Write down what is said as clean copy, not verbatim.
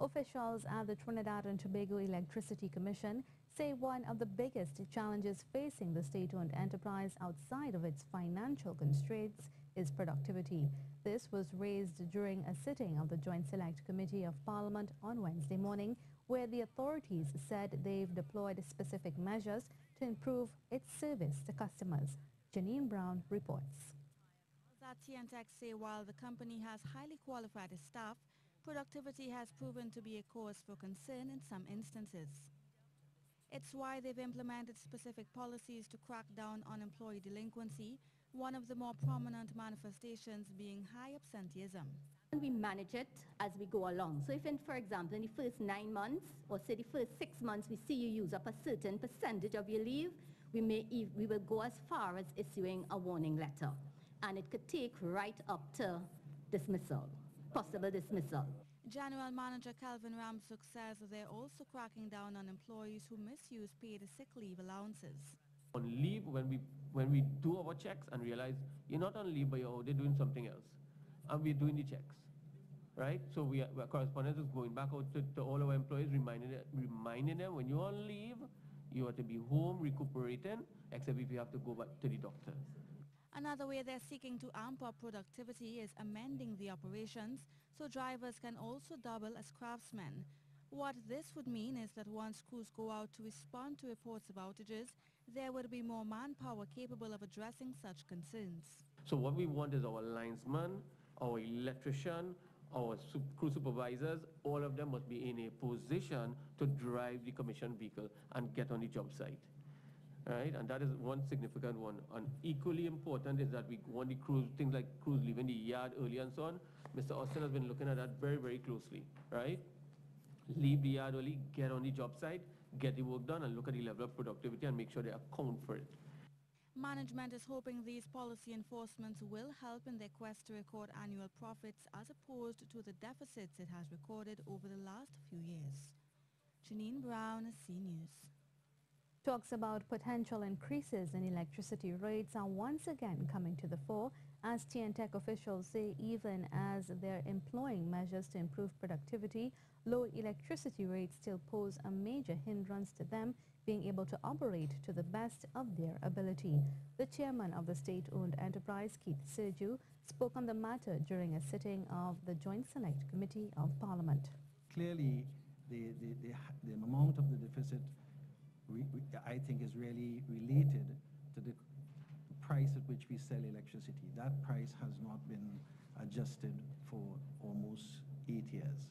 Officials at the Trinidad and Tobago Electricity Commission say one of the biggest challenges facing the state-owned enterprise outside of its financial constraints is productivity. This was raised during a sitting of the Joint Select Committee of Parliament on Wednesday morning, where the authorities said they've deployed specific measures to improve its service to customers. Janine Brown reports. At T&TEC say while the company has highly qualified staff, productivity has proven to be a cause for concern in some instances. It's why they've implemented specific policies to crack down on employee delinquency, one of the more prominent manifestations being high absenteeism. We manage it as we go along. So if, for example, in the first 9 months or say the first 6 months we see you use up a certain percentage of your leave, we will go as far as issuing a warning letter. And it could take right up to dismissal, possible dismissal. General Manager Calvin Ramsuk says they're also cracking down on employees who misuse paid sick leave allowances. On leave, when we do our checks and realize you're not on leave, but you're out there doing something else, and we're doing the checks, right? So our correspondence is going back out to all our employees, reminding them when you're on leave, you are to be home recuperating, except if you have to go back to the doctor. Another way they're seeking to amp up productivity is amending the operations so drivers can also double as craftsmen. What this would mean is that once crews go out to respond to reports of outages, there would be more manpower capable of addressing such concerns. So what we want is our linesman, our electrician, our crew supervisors, all of them must be in a position to drive the commissioned vehicle and get on the job site. Right, and that is one significant one. And equally important is that we want the crews, things like crews leaving the yard early and so on. Mr. Austin has been looking at that very, very closely, right? Leave the yard early, get on the job site, get the work done, and look at the level of productivity and make sure they account for it. Management is hoping these policy enforcements will help in their quest to record annual profits as opposed to the deficits it has recorded over the last few years. Janine Brown, C News. Talks about potential increases in electricity rates are once again coming to the fore as T&TEC officials say even as they're employing measures to improve productivity, low electricity rates still pose a major hindrance to them being able to operate to the best of their ability. The chairman of the state-owned enterprise, Keith Serju, spoke on the matter during a sitting of the Joint Select Committee of Parliament. Clearly, the amount of the deficit I think is really related to the price at which we sell electricity. That price has not been adjusted for almost 8 years.